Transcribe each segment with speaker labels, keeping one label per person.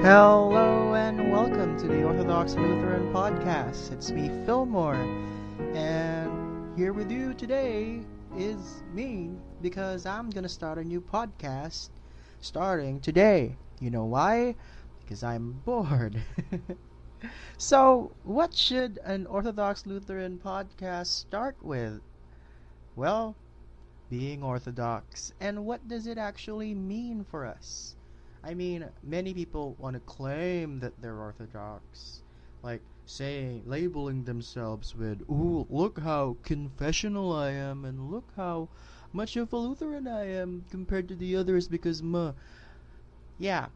Speaker 1: Hello and welcome to the Orthodox Lutheran podcast. It's me, Fillmore, and here with you today is me because I'm gonna start a new podcast starting today. You know why? Because I'm bored. So, what should an Orthodox Lutheran podcast start with? Well, being Orthodox. And what does it actually mean for us? I mean, many people want to claim that they're Orthodox, like labeling themselves with, "Ooh, look how confessional I am, and look how much of a Lutheran I am compared to the others because Yeah,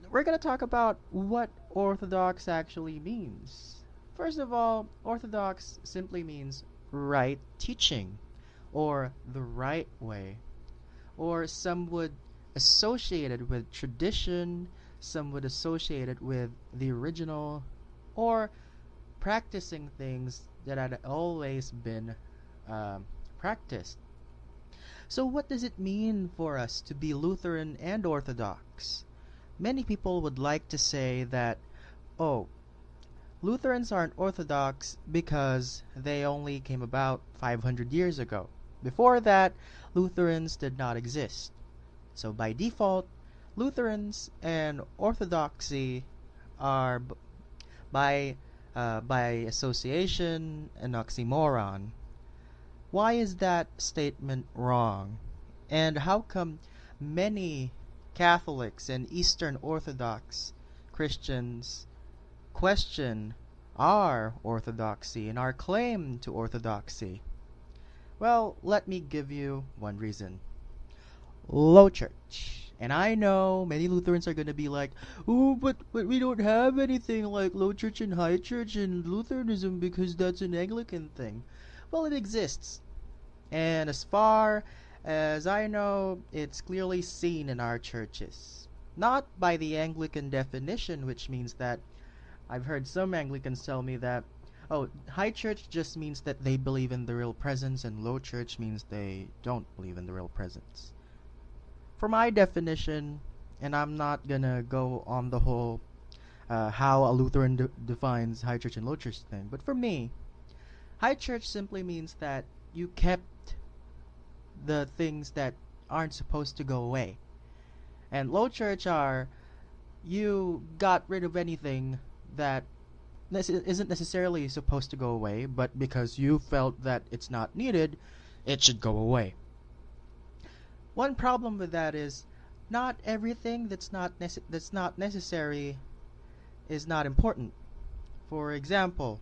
Speaker 1: we're gonna talk about what Orthodox actually means. First of all, Orthodox simply means right teaching, or the right way, or some would associate it with tradition, some would associate it with the original, or practicing things that had always been practiced. So, what does it mean for us to be Lutheran and Orthodox? Many people would like to say that, oh, Lutherans aren't Orthodox because they only came about 500 years ago. Before that, Lutherans did not exist. So by default, Lutherans and Orthodoxy are by association an oxymoron. Why is that statement wrong? And how come many Catholics and Eastern Orthodox Christians question our orthodoxy and our claim to orthodoxy? Well, let me give you one reason. Low church. And I know many Lutherans are going to be like, "Oh, but we don't have anything like low church and high church in Lutheranism because that's an Anglican thing." Well, it exists. And as far as I know, it's clearly seen in our churches. Not by the Anglican definition, which means that I've heard some Anglicans tell me that, oh, high church just means that they believe in the real presence, and low church means they don't believe in the real presence. For my definition, and I'm not gonna go on the whole how a Lutheran defines high church and low church thing, but for me, high church simply means that you kept the things that aren't supposed to go away. And low church are you got rid of anything that isn't necessarily supposed to go away, but because you felt that it's not needed, it should go away. One problem with that is not everything that's not necessary is not important. For example,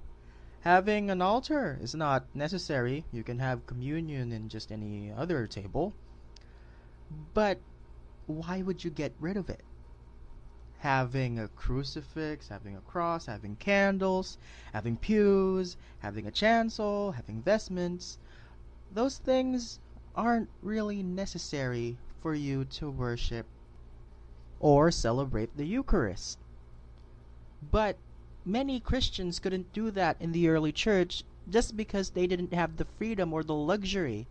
Speaker 1: having an altar is not necessary. You can have communion in just any other table. But why would you get rid of it? Having a crucifix, having a cross, having candles, having pews, having a chancel, having vestments, those things aren't really necessary for you to worship or celebrate the Eucharist. But many Christians couldn't do that in the early church just because they didn't have the freedom or the luxury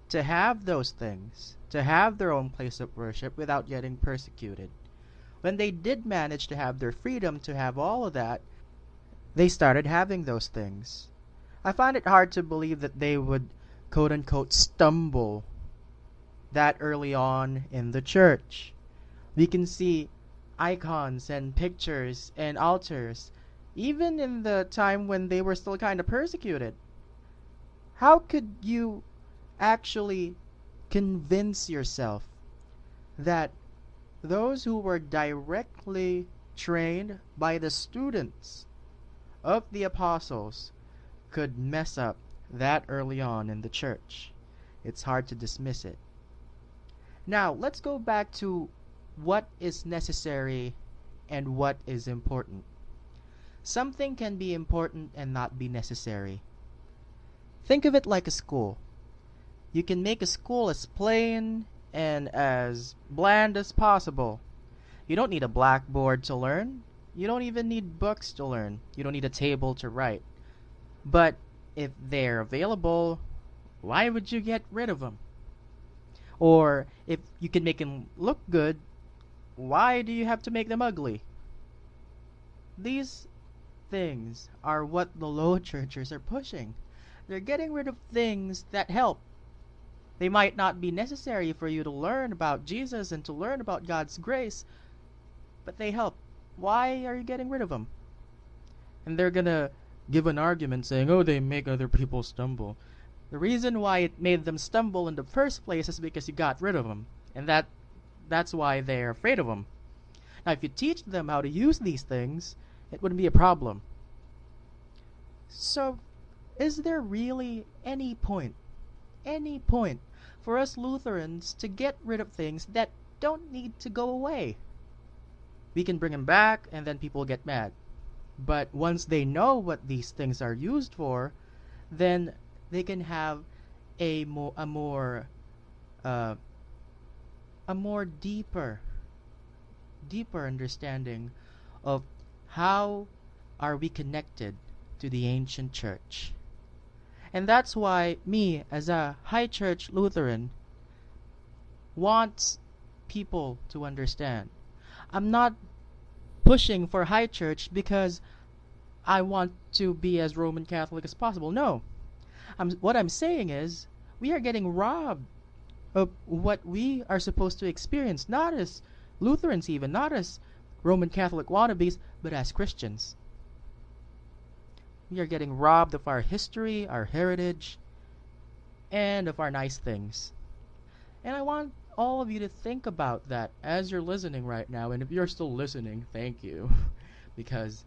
Speaker 1: to have those things, to have their own place of worship without getting persecuted. When they did manage to have their freedom to have all of that, they started having those things. I find it hard to believe that they would quote-unquote stumble that early on in the church. We can see icons and pictures and altars even in the time when they were still kind of persecuted. How could you actually convince yourself that those who were directly trained by the students of the apostles could mess up that early on in the church? It's hard to dismiss it. Now, let's go back to what is necessary and what is important. Something can be important and not be necessary. Think of it like a school. You can make a school as plain and as bland as possible. You don't need a blackboard to learn. You don't even need books to learn. You don't need a table to write. But if they're available, why would you get rid of them? Or if you can make them look good, why do you have to make them ugly? these things are what the low churchers are pushing. They're getting rid of things that help. They might not be necessary for you to learn about Jesus and to learn about God's grace, but they help. Why are you getting rid of them? And they're gonna give an argument saying, oh, they make other people stumble. The reason why it made them stumble in the first place is because you got rid of them. And that's why they're afraid of them. Now, if you teach them how to use these things, it wouldn't be a problem. So, is there really any point for us Lutherans to get rid of things that don't need to go away? We can bring them back and then people get mad. But once they know what these things are used for, then they can have a more deeper understanding of how are we connected to the ancient church. And that's why me, as a high church Lutheran, wants people to understand. I'm not pushing for high church because I want to be as Roman Catholic as possible. No. What I'm saying is, we are getting robbed of what we are supposed to experience, not as Lutherans even, not as Roman Catholic wannabes, but as Christians. We are getting robbed of our history, our heritage, and of our nice things. And I want all of you to think about that as you're listening right now. And if you're still listening, thank you. Because,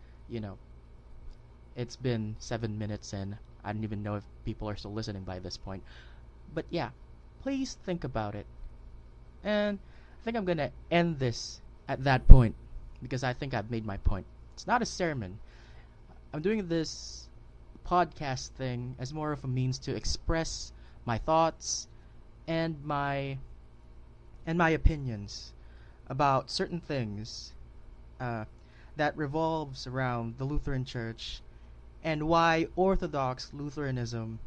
Speaker 1: it's been 7 minutes and I don't even know if people are still listening by this point. But yeah, please think about it. And I think I'm going to end this at that point because I think I've made my point. It's not a sermon. I'm doing this podcast thing as more of a means to express my thoughts and my opinions about certain things that revolves around the Lutheran Church and why Orthodox Lutheranism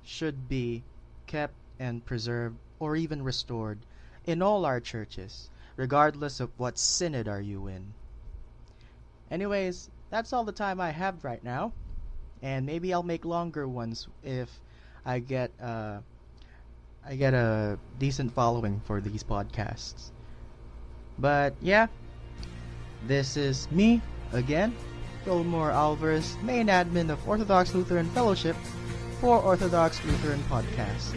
Speaker 1: should be kept and preserved or even restored in all our churches, regardless of what synod are you in. Anyways, that's all the time I have right now, and maybe I'll make longer ones if I get a decent following for these podcasts. But yeah, this is me again, Fillmore Alvarez, main admin of Orthodox Lutheran Fellowship for Orthodox Lutheran Podcast.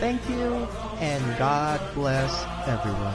Speaker 1: Thank you, and God bless everyone.